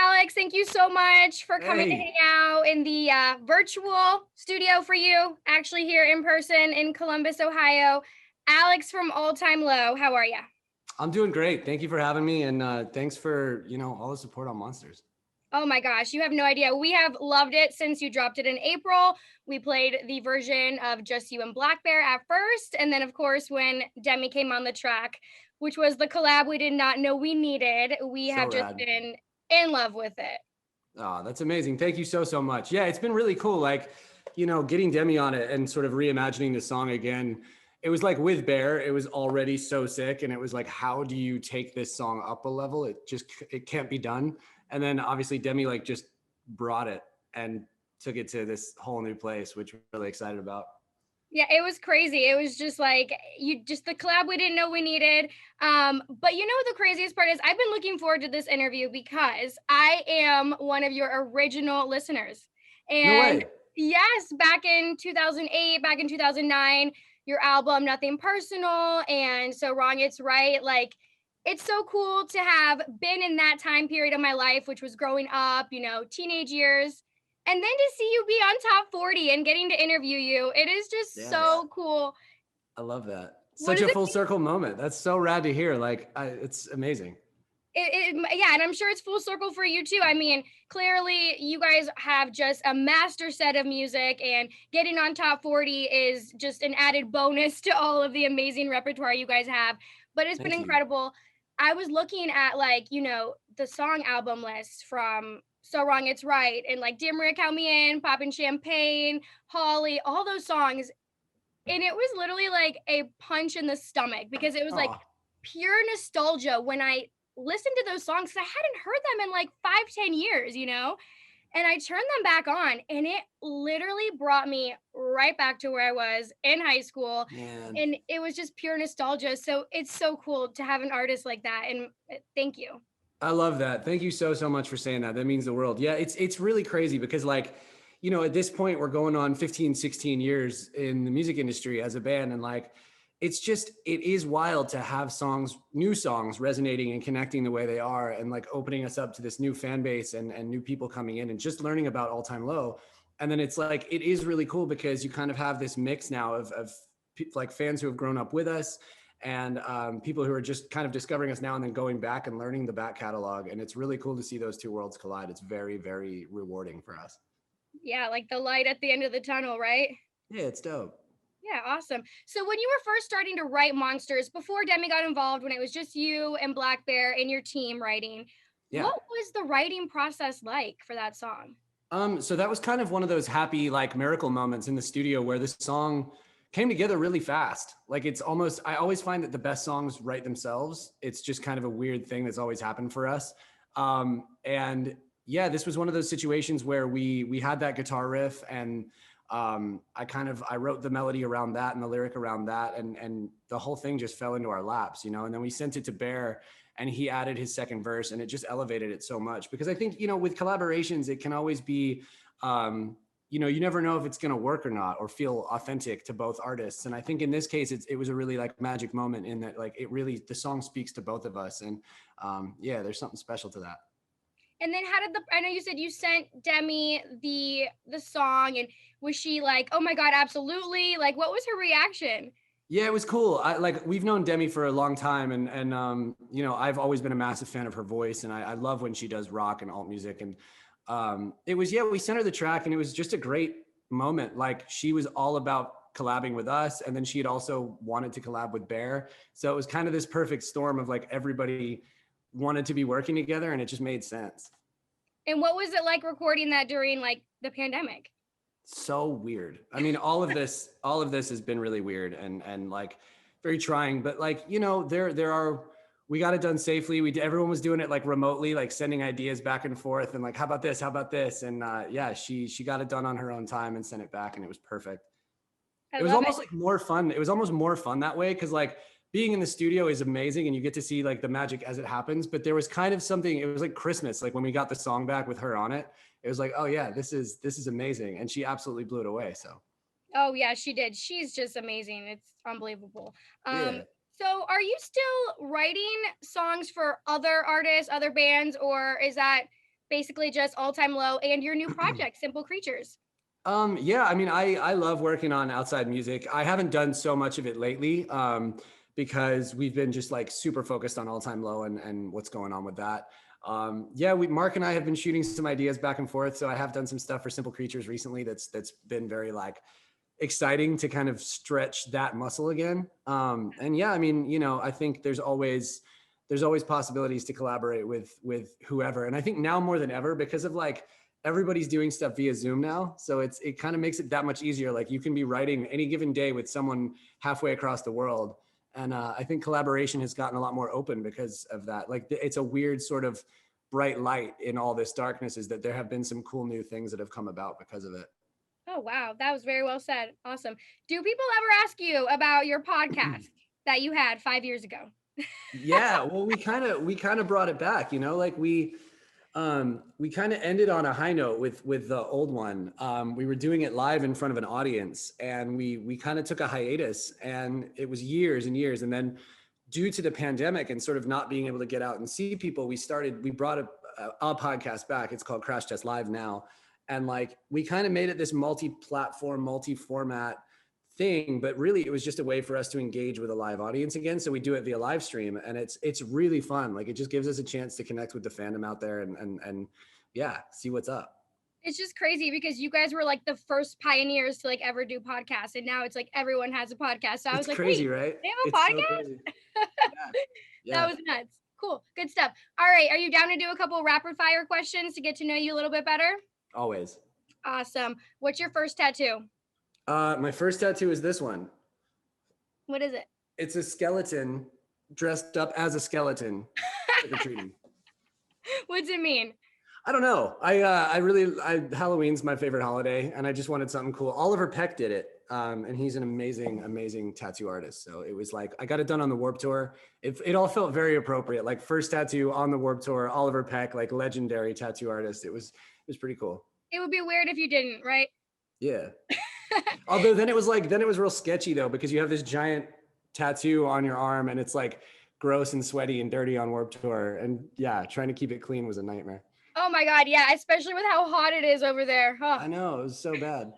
Alex. Thank you so much for coming to Hey, hang out in the virtual studio for you, actually here in person in Columbus, Ohio. Alex from All Time Low. How are you? I'm doing great. Thank you for having me, and thanks for all the support on Monsters. Oh my gosh, you have no idea. We have loved it since you dropped it in April. We played the version of Just You and Black Bear at first. And then, of course, when Demi came on the track, which was the collab we did not know we needed, we So have just rad. been in love with it. Oh, that's amazing. Thank you so much. Yeah, it's been really cool. Like, getting Demi on it and sort of reimagining the song again. It was like with Bear, it was already so sick, and it was like, how do you take this song up a level? It can't be done. And then obviously Demi like just brought it and took it to this whole new place, which we're really excited about. Yeah, it was crazy. It was just like you just the collab we didn't know we needed. But you know what the craziest part is? I've been looking forward to this interview because I am one of your original listeners. No And way. yes, back in 2008, back in 2009, your album Nothing Personal and So Wrong It's Right, like it's so cool to have been in that time period of my life, which was growing up, teenage years, and then to see you be on top 40 and getting to interview you, it is just Yes. so cool. I love that. What Such does a it full circle moment. That's so rad to hear. It's amazing. yeah, and I'm sure it's full circle for you too. I mean, clearly you guys have just a master set of music, and getting on top 40 is just an added bonus to all of the amazing repertoire you guys have. But it's been Thank you. incredible. I was looking at the song album list from So Wrong It's Right and like Dear Maria Count Me In, Poppin' Champagne, Holly, all those songs. And it was literally like a punch in the stomach because it was like Oh, pure nostalgia when I listened to those songs. 'Cause I hadn't heard them in like 5, 10 years. And I turned them back on, and it literally brought me right back to where I was in high school. man. And it was just pure nostalgia. So it's so cool to have an artist like that. And thank you. I love that. Thank you so much for saying that. That means the world. Yeah, it's really crazy because at this point we're going on 15, 16 years in the music industry as a band, and like it is wild to have new songs resonating and connecting the way they are, and like opening us up to this new fan base and new people coming in and just learning about All Time Low. And then it's like it is really cool because you kind of have this mix now of like fans who have grown up with us, and people who are just kind of discovering us now and then going back and learning the back catalog. And it's really cool to see those two worlds collide. It's very, very rewarding for us. Yeah, like the light at the end of the tunnel, right? Yeah, it's dope. Yeah, awesome. So when you were first starting to write Monsters, before Demi got involved, when it was just you and Black Bear and your team writing, Yeah. what was the writing process like for that song? So that was kind of one of those happy, like miracle moments in the studio where this song came together really fast. Like I always find that the best songs write themselves. It's just kind of a weird thing that's always happened for us. And yeah, this was one of those situations where we had that guitar riff, and I wrote the melody around that and the lyric around that, and the whole thing just fell into our laps, and then we sent it to Bear, and he added his second verse, and it just elevated it so much. Because I think, with collaborations, it can always be, you never know if it's going to work or not, or feel authentic to both artists. And I think in this case, it was a really like magic moment in that, like, the song speaks to both of us. And yeah, there's something special to that. And then I know you said you sent Demi the song, and was she like, "Oh my god, absolutely." Like, what was her reaction? Yeah, it was cool. We've known Demi for a long time, and I've always been a massive fan of her voice, and I love when she does rock and alt music. And we sent her the track, and it was just a great moment. Like, she was all about collabing with us, and then she had also wanted to collab with Bear, so it was kind of this perfect storm of like everybody wanted to be working together, and it just made sense. And what was it like recording that during like the pandemic? So weird. I mean, all of this has been really weird and like very trying, but like, we got it done safely. Everyone was doing it like remotely, like sending ideas back and forth, and like, how about this? How about this? And yeah, she got it done on her own time and sent it back, and it was perfect. I It was love it. almost like more fun. It was almost more fun that way, because like being in the studio is amazing and you get to see like the magic as it happens. But there was kind of something, it was like Christmas, like when we got the song back with her on it, it was like, oh yeah, this is amazing. And she absolutely blew it away. So Oh yeah, she did. She's just amazing. It's unbelievable. yeah. So are you still writing songs for other artists, other bands, or is that basically just All Time Low and your new project, Simple Creatures? Yeah, I mean, I love working on outside music. I haven't done so much of it lately, because we've been just like super focused on All Time Low and what's going on with that. Yeah, Mark and I have been shooting some ideas back and forth. So I have done some stuff for Simple Creatures recently that's been very like exciting to kind of stretch that muscle again. And yeah, I mean, you know, I think there's always possibilities to collaborate with whoever. And I think now more than ever, because of like everybody's doing stuff via Zoom now, so it kind of makes it that much easier. Like you can be writing any given day with someone halfway across the world. And I think collaboration has gotten a lot more open because of that. Like it's a weird sort of bright light in all this darkness, is that there have been some cool new things that have come about because of it. Oh, wow. That was very well said. Awesome. Do people ever ask you about your podcast that you had 5 years ago? Yeah, well, we kind of brought it back, you know, like we kind of ended on a high note with the old one. We were doing it live in front of an audience, and we kind of took a hiatus, and it was years and years. And then due to the pandemic and sort of not being able to get out and see people, we brought a podcast back. It's called Crash Test Live now. And like, we kind of made it this multi-platform, multi-format thing, but really it was just a way for us to engage with a live audience again. So we do it via live stream, and it's really fun. Like it just gives us a chance to connect with the fandom out there and yeah, see what's up. It's just crazy because you guys were like the first pioneers to like ever do podcasts, and now it's like everyone has a podcast. So I was like, crazy, wait, right? they have a It's so podcast? crazy. Yeah. That was nuts. Cool. Good stuff. All right. Are you down to do a couple rapid fire questions to get to know you a little bit better? Always. Awesome. What's your first tattoo? My first tattoo is this one. What is it? It's a skeleton dressed up as a skeleton. Trick-or-treating. What's it mean? I don't know. Halloween's my favorite holiday, and I just wanted something cool. Oliver Peck did it, and he's an amazing tattoo artist. So it was like, I got it done on the Warped Tour. It all felt very appropriate. Like first tattoo on the Warped Tour, Oliver Peck, like legendary tattoo artist. It was pretty cool. It would be weird if you didn't, right? Yeah. Although then it was real sketchy though, because you have this giant tattoo on your arm, and it's like gross and sweaty and dirty on Warped Tour. And yeah, trying to keep it clean was a nightmare. Oh my God, yeah, especially with how hot it is over there. Huh. I know, it was so bad.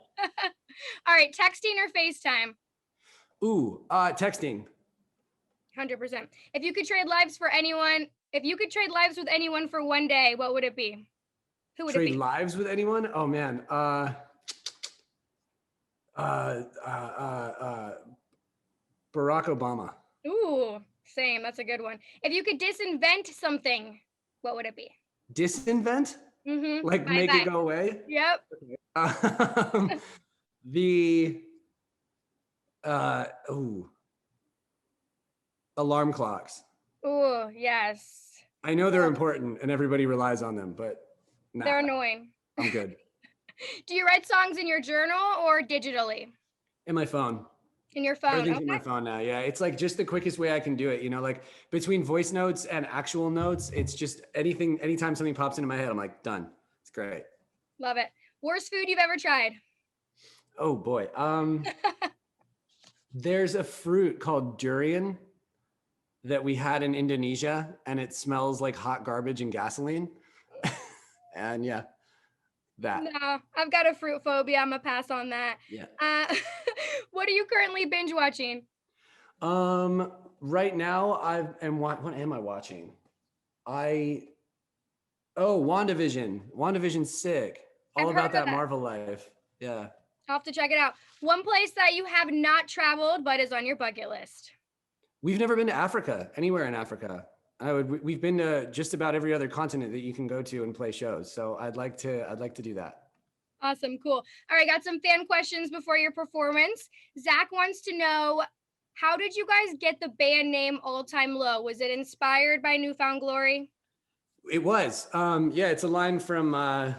All right, texting or FaceTime? Ooh, texting. 100%. If you could trade lives with anyone for one day, what would it be? Who would it be? Trade lives with anyone? Oh man. Barack Obama. Ooh, same. That's a good one. If you could disinvent something, what would it be? Disinvent? Mm-hmm. Like make it go away? Yep. Alarm clocks. Ooh, yes. I know they're important and everybody relies on them, but nah, they're annoying. I'm good. Do you write songs in your journal or digitally? In my phone. In your phone? Everything's in my phone now. Yeah, it's like just the quickest way I can do it. You know, like between voice notes and actual notes, it's just anytime something pops into my head, I'm like, done. It's great. Love it. Worst food you've ever tried? Oh boy. There's a fruit called durian that we had in Indonesia, and it smells like hot garbage and gasoline. And yeah, that. No, I've got a fruit phobia. I'm gonna pass on that. Yeah. What are you currently binge watching? Right now what am I watching? WandaVision. WandaVision's sick. All about that Marvel life. Yeah. I'll have to check it out. One place that you have not traveled but is on your bucket list. We've never been to Africa, anywhere in Africa. We've been to just about every other continent that you can go to and play shows. So I'd like to do that. Awesome. Cool. All right. Got some fan questions before your performance. Zach wants to know, how did you guys get the band name All Time Low? Was it inspired by Newfound Glory? It was. Yeah, it's a line from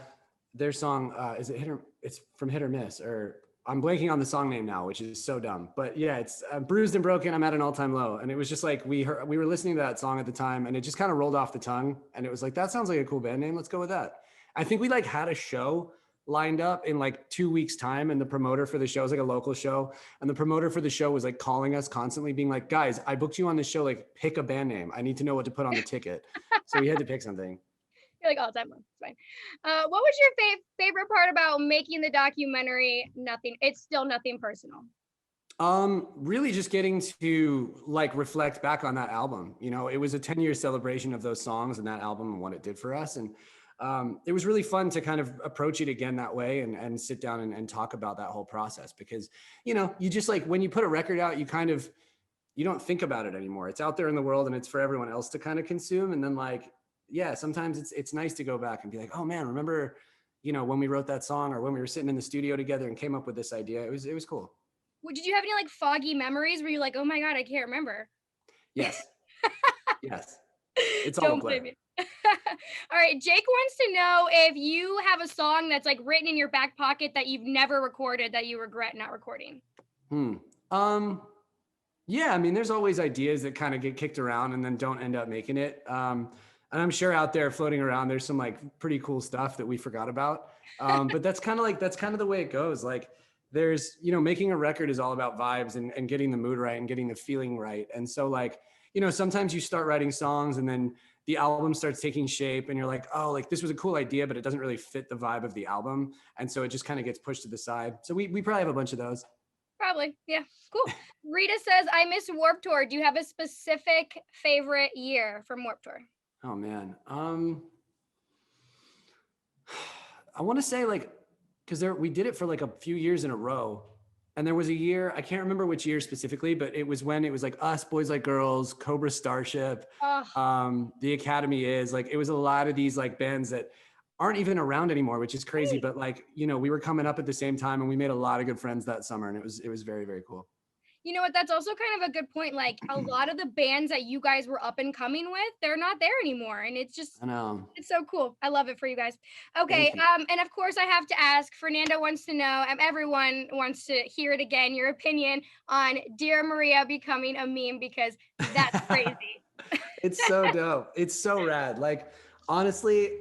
their song. Is it it's from Hit or Miss, or I'm blanking on the song name now, which is so dumb. But yeah, it's bruised and broken. I'm at an all-time low. And it was just like, we were listening to that song at the time, and it just kind of rolled off the tongue. And it was like, that sounds like a cool band name. Let's go with that. I think we like had a show lined up in like 2 weeks time, and the promoter for the show was like a local show, and the promoter for the show was like calling us constantly being like, guys, I booked you on this show, like pick a band name. I need to know what to put on the ticket. So we had to pick something. You're like all the time. It's fine. What was your favorite part about making the documentary? Nothing. It's still nothing personal. Really just getting to like reflect back on that album. You know, it was a 10-year celebration of those songs and that album and what it did for us. And it was really fun to kind of approach it again that way and sit down and talk about that whole process because, you know, you just like when you put a record out, you don't think about it anymore. It's out there in the world and it's for everyone else to kind of consume. And then like, yeah, sometimes it's nice to go back and be like, oh man, remember, you know, when we wrote that song or when we were sitting in the studio together and came up with this idea. It was cool. Did you have any like foggy memories where you're like, oh my God, I can't remember? Yes. Yes. It's all a Don't blur. blame me. All right. Jake wants to know if you have a song that's like written in your back pocket that you've never recorded that you regret not recording. Yeah, I mean, there's always ideas that kind of get kicked around and then don't end up making it. And I'm sure out there floating around, there's some like pretty cool stuff that we forgot about. But that's kind of the way it goes. Like there's, you know, making a record is all about vibes and getting the mood right and getting the feeling right. And so like, you know, sometimes you start writing songs and then the album starts taking shape and you're like, oh, like this was a cool idea, but it doesn't really fit the vibe of the album. And so it just kind of gets pushed to the side. So we probably have a bunch of those. Probably. Yeah. Cool. Rita says, I miss Warp Tour. Do you have a specific favorite year from Warp Tour? Oh man. I want to say like, because we did it for like a few years in a row. And there was a year, I can't remember which year specifically, but it was when it was like us, Boys Like Girls, Cobra Starship, Oh, The Academy Is, like it was a lot of these like bands that aren't even around anymore, which is crazy. right. But like, you know, we were coming up at the same time and we made a lot of good friends that summer and it was very, very cool. You know what? That's also kind of a good point. Like a lot of the bands that you guys were up and coming with, they're not there anymore. And it's just, I know. it's so cool. I love it for you guys. Okay. Thank you. And of course I have to ask, Fernando wants to know, everyone wants to hear it again, your opinion on Dear Maria becoming a meme because that's crazy. It's so dope. It's so rad. Like, honestly,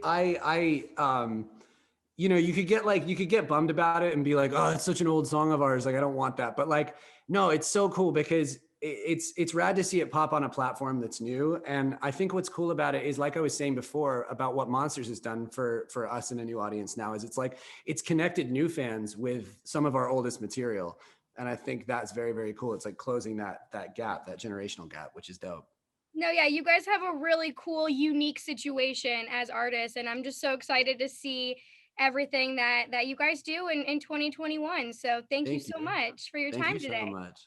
you know, you could get bummed about it and be like, oh, it's such an old song of ours. Like, I don't want that. But like, no, it's so cool because it's rad to see it pop on a platform that's new. And I think what's cool about it is, like I was saying before about what Monsters has done for us and a new audience now, is it's like it's connected new fans with some of our oldest material. And I think that's very, very cool. It's like closing that gap, that generational gap, which is dope. No, yeah, you guys have a really cool, unique situation as artists, and I'm just so excited to see everything that you guys do in 2021. So thank you Thank so you. much for your Thank time you so today. much.